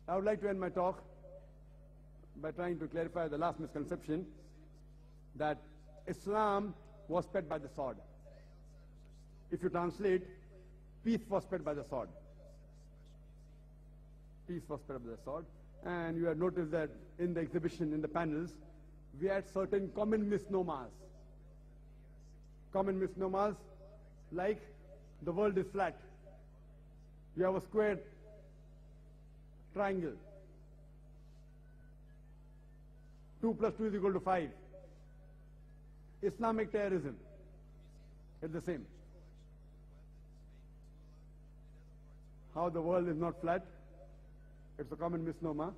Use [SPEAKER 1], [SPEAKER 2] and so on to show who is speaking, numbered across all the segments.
[SPEAKER 1] I would like to end my talk by trying to clarify the last misconception that Islam was spread by the sword. If you translate, peace was spread by the sword. Peace was spread by the sword. And you have noticed that in the exhibition, in the panels, we had certain common misnomers. Common misnomers like the world is flat. You have a square triangle. 2 plus 2 is equal to 5. Islamic terrorism. It's the same. How the world is not flat. It's a common misnomer.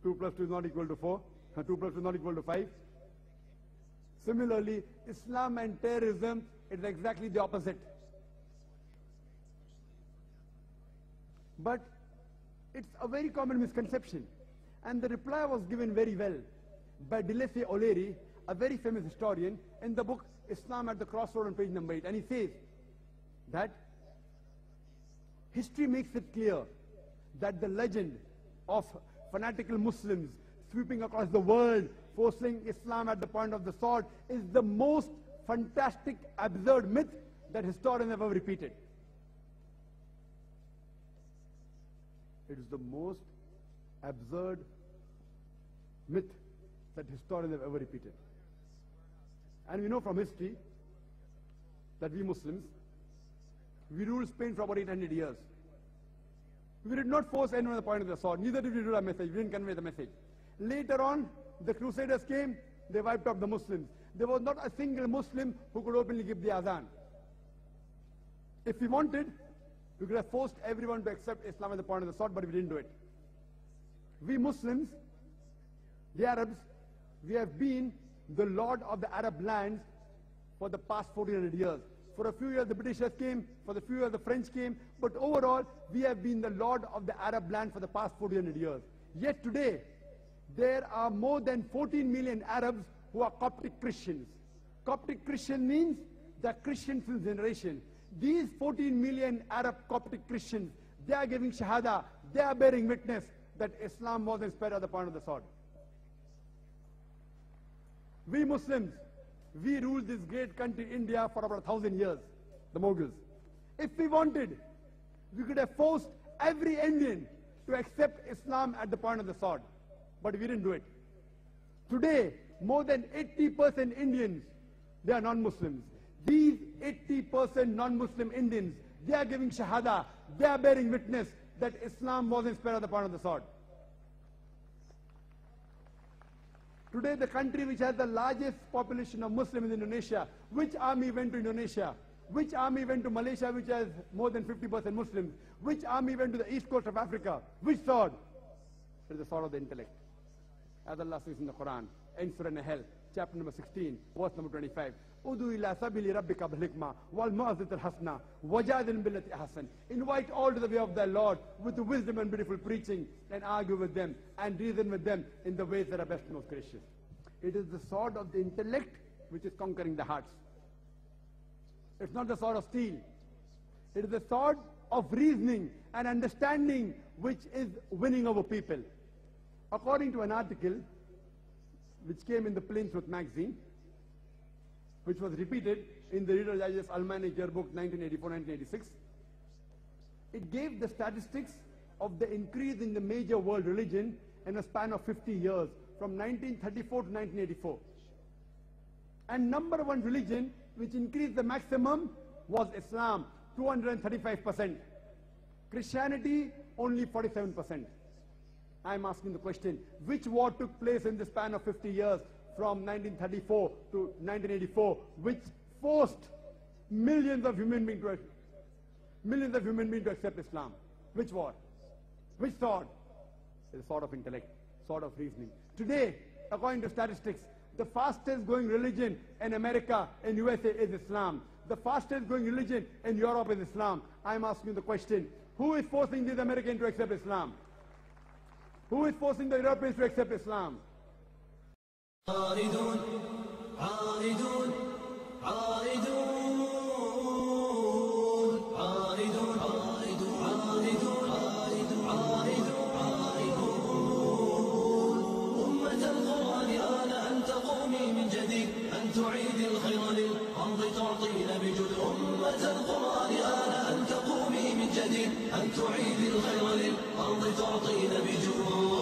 [SPEAKER 1] 2 plus 2 is not equal to 4. 2 plus 2 is not equal to 5. Similarly, Islam and terrorism is exactly the opposite. But it's a very common misconception. And the reply was given very well by Dilese O'Leary, a very famous historian, in the book Islam at the Crossroad on page number 8. And he says that history makes it clear that the legend of fanatical Muslims sweeping across the world, forcing Islam at the point of the sword, is the most fantastic, absurd myth that historians have ever repeated. It is the most absurd myth that historians have ever repeated. And we know from history that we Muslims, we ruled Spain for about 800 years. We did not force anyone at the point of the sword. Neither did we do our message. We didn't convey the message. Later on, the Crusaders came, they wiped out the Muslims. There was not a single Muslim who could openly give the azan. If we wanted, we could have forced everyone to accept Islam at the point of the sword, but we didn't do it. We Muslims, the Arabs, we have been the lord of the Arab lands for the past 1400 years. For a few years the Britishers came, for a few years the French came, but overall we have been the lord of the Arab land for the past 1400 years. Yet today, there are more than 14 million Arabs who are Coptic Christians. Coptic Christian means they are Christians since generation. These 14 million Arab Coptic Christians, they are giving Shahada, they are bearing witness that Islam wasn't spread at the point of the sword. We Muslims, we ruled this great country, India, for about 1,000 years, the Mughals. If we wanted, we could have forced every Indian to accept Islam at the point of the sword. But we didn't do it. Today, more than 80% Indians, they are non-Muslims. These 80% non-Muslim Indians, they are giving Shahada, they are bearing witness that Islam wasn't spread at the point of the sword. Today, the country which has the largest population of Muslims in Indonesia, which army went to Indonesia? Which army went to Malaysia, which has more than 50% Muslims? Which army went to the east coast of Africa? Which sword? It is the sword of the intellect. As Allah says in the Quran, in Surah Nahl, chapter number 16, verse number 25. Udu ila sabili rabbika bil hikmah wal mu'azzat al hasna wajadil billati ahsan. Invite all to the way of thy Lord with the wisdom and beautiful preaching, and argue with them and reason with them in the ways that are best and most gracious. It is the sword of the intellect which is conquering the hearts. It's not the sword of steel. It is the sword of reasoning and understanding which is winning over people. According to an article which came in the Plain Truth magazine, which was repeated in the Reader's Digest Almanic Yearbook 1984-1986, it gave the statistics of the increase in the major world religion in a span of 50 years, from 1934 to 1984. And number one religion which increased the maximum was Islam, 235%. Christianity, only 47%. I'm asking the question, which war took place in the span of 50 years from 1934 to 1984, which forced millions of human beings to accept Islam? Which war? Which sword? The sword of intellect, sword of reasoning. Today, according to statistics, the fastest growing religion in America and USA is Islam. The fastest growing religion in Europe is Islam. I'm asking the question, who is forcing these Americans to accept Islam? Who is forcing the Europeans to accept Islam?
[SPEAKER 2] جديد أن تعيد الخير للأرض تعطينا بجود.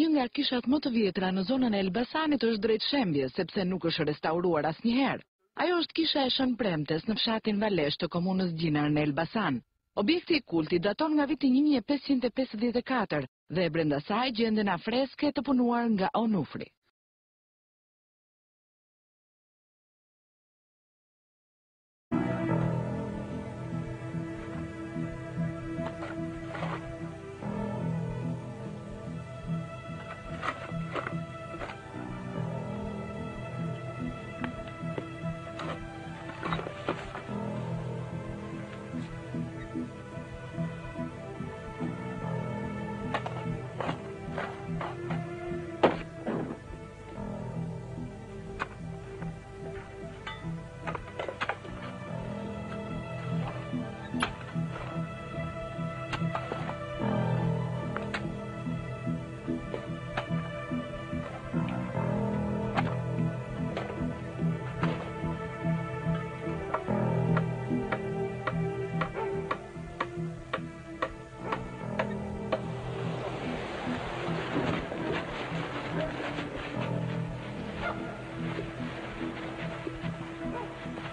[SPEAKER 3] Një nga kishat më të vjetra në zonën e Elbasanit është drejtshembjes, sepse nuk është restauruar asnjëherë. Ajo është kisha e Shën Premtes në fshatin Valesh të komunës Gjinar në Elbasan. Objekti i kultit daton nga viti 1554 dhe brenda saj gjenden afreske të punuar nga Onufri.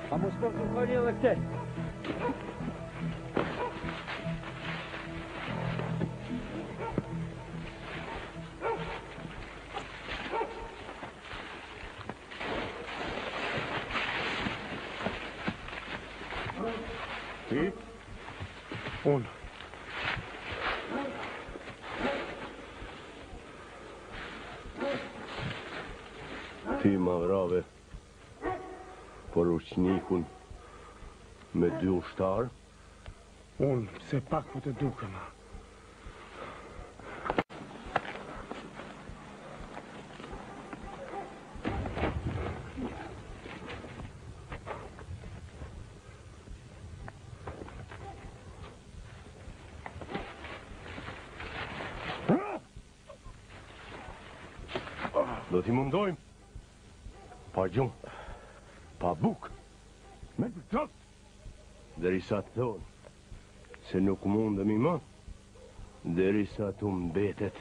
[SPEAKER 4] A mos po të kërë edhe këte.
[SPEAKER 5] Ti? Unë. Ti ma vrave por ushnikun me 2 ushtarë?
[SPEAKER 4] Unë, se pak po të duke ma.
[SPEAKER 5] Do t'i mundojmë pa gjumë, pa bukë, me të tëtë, derisa të thonë se nuk mundemi më, derisa të mbetet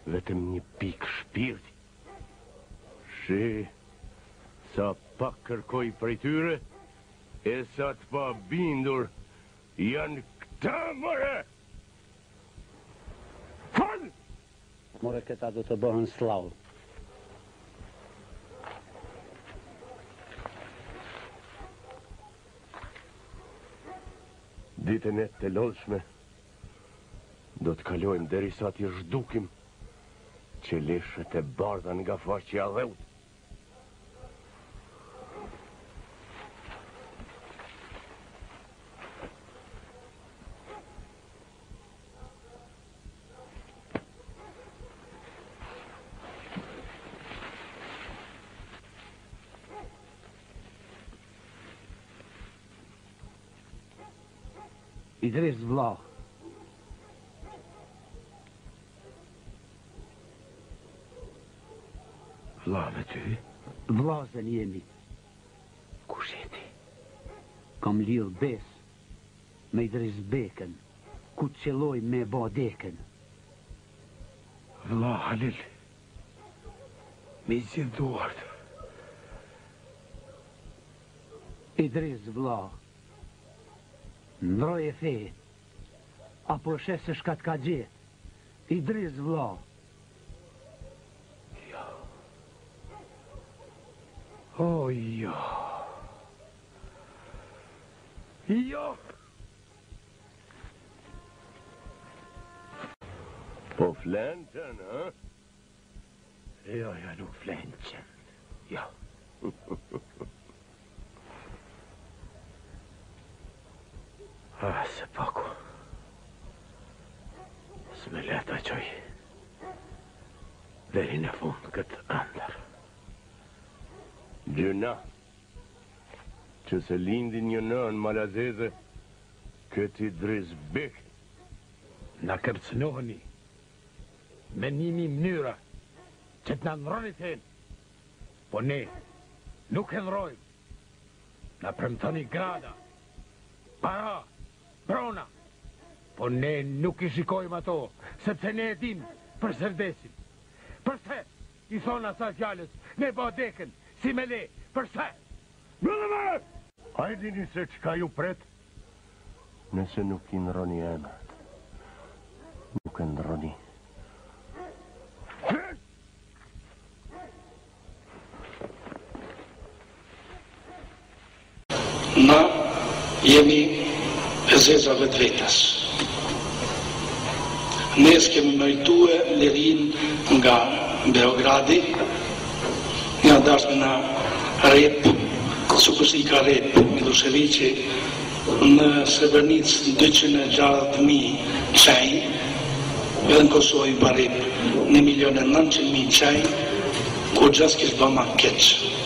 [SPEAKER 5] vetëm një pikë shpirti. Shi, sa pak kërkoj prej tyre, e sa të pa bindur janë këta mëre! Falë!
[SPEAKER 4] More këta do të bëhen slavë.
[SPEAKER 5] Ditën e të lodhshme do të kalojmë derisa t'i zhdukim që leshët e bardha nga faqja dheut.
[SPEAKER 4] Idris vlla.
[SPEAKER 5] Vlla me ty?
[SPEAKER 4] Vllazën jemi.
[SPEAKER 5] Kush je ti?
[SPEAKER 4] Kam lidh bes me Idris Bekën, ku të qelloj me badekën.
[SPEAKER 5] Vlla Halil, me zjedh duart.
[SPEAKER 4] Idris vlla. Ndroj e fe, apo shes se shkat ka gjet. Idris vlla.
[SPEAKER 5] Jo. O, jo. Jo. Po flen qën, ha?
[SPEAKER 4] Jo, nuk flen qën.
[SPEAKER 5] Jo.
[SPEAKER 4] Se paku. S'me leta qoj. Deri në fund këtë andër.
[SPEAKER 5] Gjëna, që se lindin një nën malazeze, këti Idris Bek.
[SPEAKER 4] Na kërcënohëni me 1000 mënyra që të na ndronit hen. Po ne nuk e ndrojmë. Na premtoni grada, para, brona. Po ne nuk i shikojmë ato, sepse ne e dim për sërdesin. Përse i thonë asa fjallës, ne badekën, si me le, përse?
[SPEAKER 5] Bëllëve! A e dini se qka ju pret? Nëse nuk i ndroni emrat, nuk e ndroni.
[SPEAKER 6] Na jemi e zezave të vetës. Ne s'kemi meritue lirin nga Beogradi, nga dashme na rep, su kësi ka rep Miloševiqi në Srebrenic 260.000 qaj, edhe në Kosovë pa rep 1.900.000 qaj, ku gjas kishë bëma keqë.